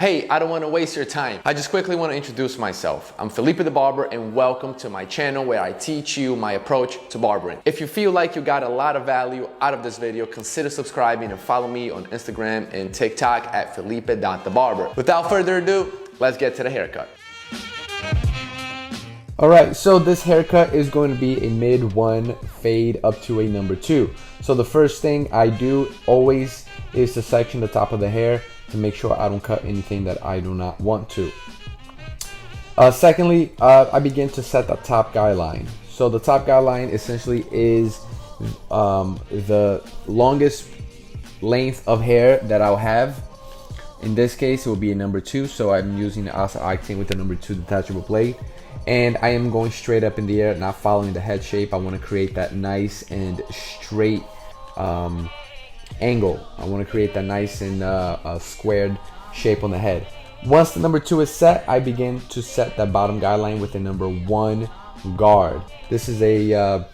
Hey, I don't want to waste your time. I just quickly want to introduce myself. I'm Fellipe the Barber and welcome to my channel where I teach you my approach to barbering. If you feel like you got a lot of value out of this video, consider subscribing and follow me on Instagram and TikTok at Fellipe.thebarber. Without further ado, let's get to the haircut. Alright, so this haircut is going to be a mid 1 fade up to a number 2. So the first thing I do always is to section the top of the hair to make sure I don't cut anything that I do not want to. Secondly, I begin to set the top guy line. So the top guy line essentially is the longest length of hair that I'll have. In this case, it will be a number 2, so I'm using the Asa Octane with the number 2 detachable blade. And I am going straight up in the air, not following the head shape. I want to create that nice and straight angle. I want to create that nice and squared shape on the head. Once the number 2 is set, I begin to set that bottom guy line with the number 1 guard. This is a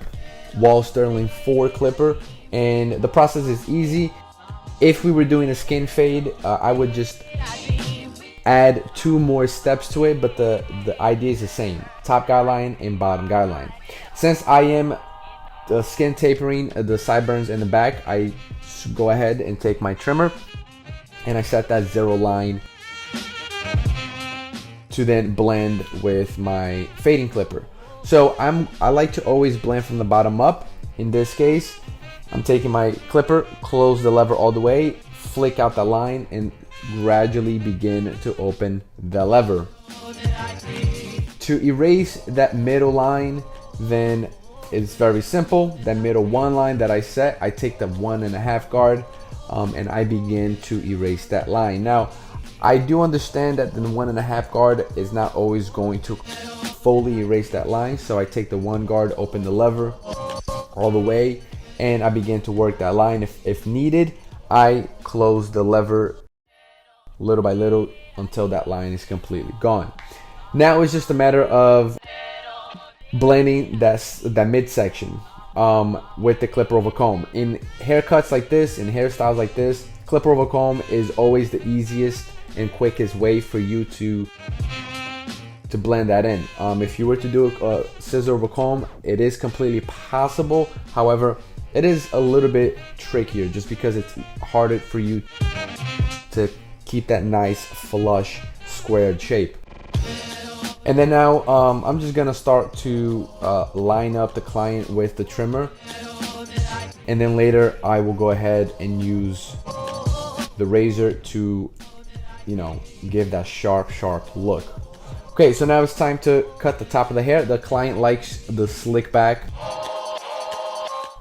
Wall Sterling 4 clipper, and the process is easy. If we were doing a skin fade, I would just add 2 more steps to it, but the idea is the same: top guy line and bottom guy line. Since I am skin tapering the sideburns in the back, I go ahead and take my trimmer and I set that 0 line to then blend with my fading clipper. So I like to always blend from the bottom up. In this case, I'm taking my clipper, close the lever all the way, flick out the line, and gradually begin to open the lever. To erase that middle line, then it's very simple. That middle 1 line that I set, I take the 1.5 guard and I begin to erase that line. Now, I do understand that the 1.5 guard is not always going to fully erase that line, so I take the 1 guard, open the lever all the way, and I begin to work that line. If needed, I close the lever little by little until that line is completely gone. Now it's just a matter of blending that midsection with the clipper over comb. In haircuts like this, in hairstyles like this, clipper over comb is always the easiest and quickest way for you to blend that in. If you were to do a scissor over comb, it is completely possible. However, it is a little bit trickier just because it's harder for you to keep that nice flush squared shape. And then now I'm just gonna start to line up the client with the trimmer, and then later I will go ahead and use the razor to, you know, give that sharp look. Okay, so now it's time to cut the top of the hair. The client likes the slick back,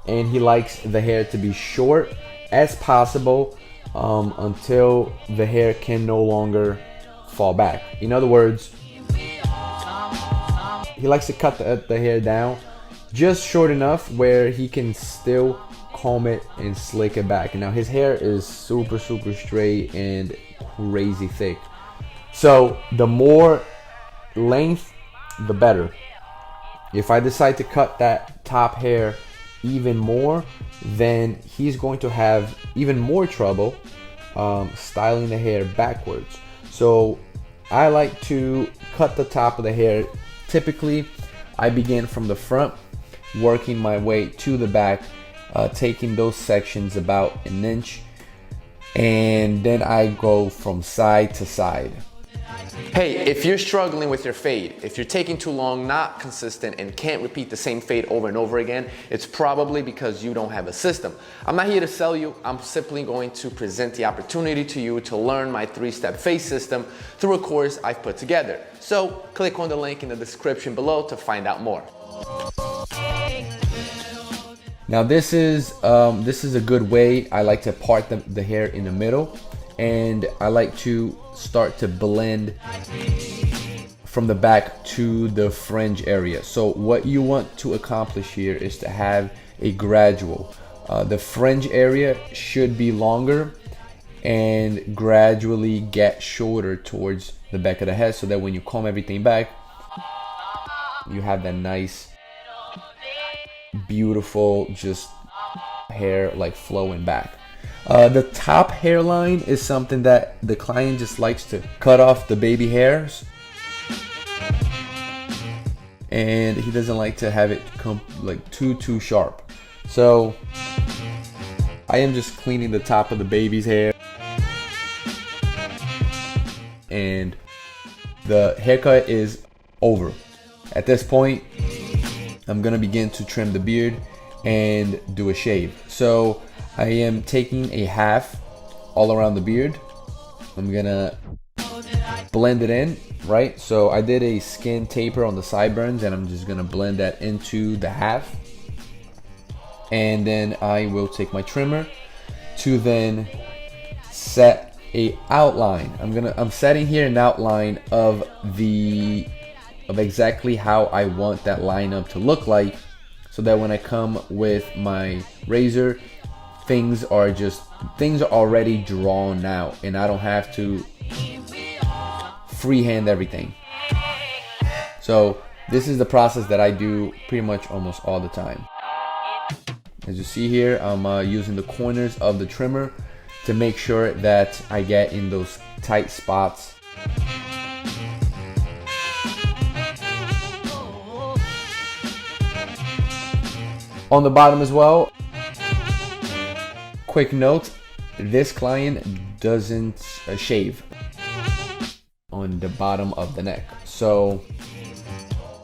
and he likes the hair to be short as possible until the hair can no longer fall back. In other words, he likes to cut the hair down just short enough where he can still comb it and slick it back. Now his hair is super straight and crazy thick, so the more length the better. If I decide to cut that top hair even more, then he's going to have even more trouble styling the hair backwards. So I like to cut the top of the hair. Typically, I begin from the front, working my way to the back, taking those sections about 1 inch, and then I go from side to side. Hey, if you're struggling with your fade, if you're taking too long, not consistent, and can't repeat the same fade over and over again, it's probably because you don't have a system. I'm not here to sell you. I'm simply going to present the opportunity to you to learn my 3-step fade system through a course I've put together. So click on the link in the description below to find out more. Now this is a good way. I like to part the hair in the middle, and I like to start to blend from the back to the fringe area. So what you want to accomplish here is to have a gradual. The fringe area should be longer and gradually get shorter towards the back of the head, so that when you comb everything back, you have that nice, beautiful, just hair like flowing back. The top hairline is something that the client just likes to cut off the baby hairs, and he doesn't like to have it come like too sharp. So I am just cleaning the top of the baby's hair, and the haircut is over. At this point, I'm gonna begin to trim the beard and do a shave. So I am taking a half all around the beard. I'm gonna blend it in, right? So I did a skin taper on the sideburns, and I'm just gonna blend that into the half. And then I will take my trimmer to then set a outline. I'm setting here an outline of exactly how I want that lineup to look like, so that when I come with my razor, things are already drawn out, and I don't have to freehand everything. So this is the process that I do pretty much almost all the time. As you see here, I'm using the corners of the trimmer to make sure that I get in those tight spots. On the bottom as well, quick note, this client doesn't shave on the bottom of the neck. So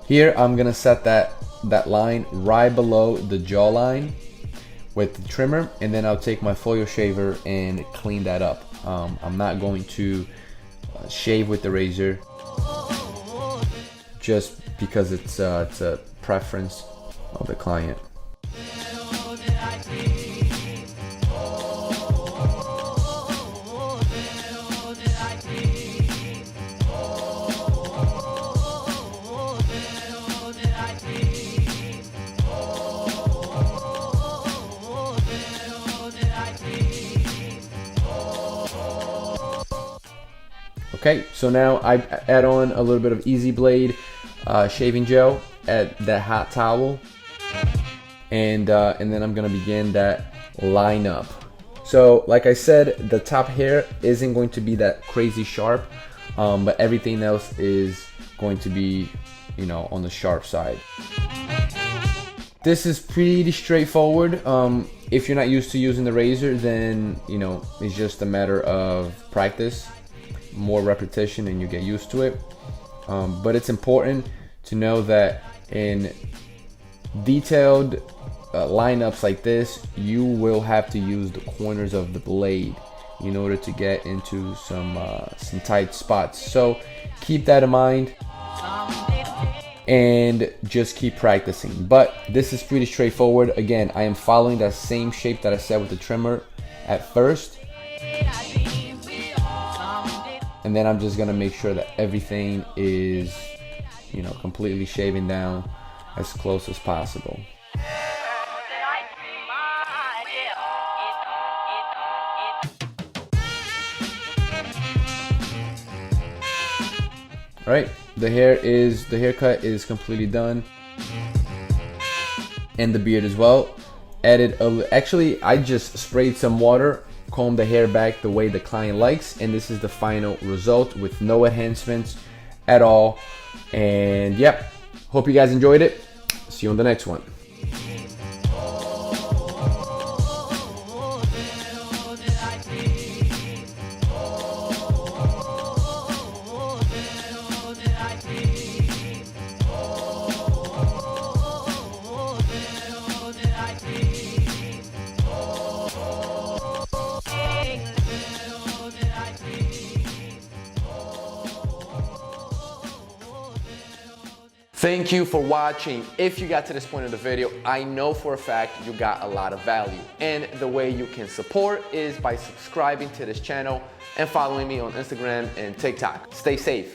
here I'm gonna set that line right below the jawline with the trimmer, and then I'll take my foil shaver and clean that up. I'm not going to shave with the razor, just because it's a preference of the client. Okay, so now I add on a little bit of Easy Blade shaving gel, add that hot towel, and then I'm gonna begin that lineup. So like I said, the top hair isn't going to be that crazy sharp, but everything else is going to be, you know, on the sharp side. This is pretty straightforward. If you're not used to using the razor, then, you know, it's just a matter of practice, more repetition, and you get used to it. But it's important to know that in detailed lineups like this, you will have to use the corners of the blade in order to get into some tight spots. So keep that in mind and just keep practicing. But this is pretty straightforward. Again, I am following that same shape that I set with the trimmer at first, and then I'm just gonna make sure that everything is, you know, completely shaving down as close as possible. All right, the haircut is completely done, and the beard as well. Actually, I just sprayed some water, combed the hair back the way the client likes, and this is the final result with no enhancements at all. And yep, hope you guys enjoyed it. See you on the next one. Thank you for watching. If you got to this point of the video, I know for a fact you got a lot of value. And the way you can support is by subscribing to this channel and following me on Instagram and TikTok. Stay safe.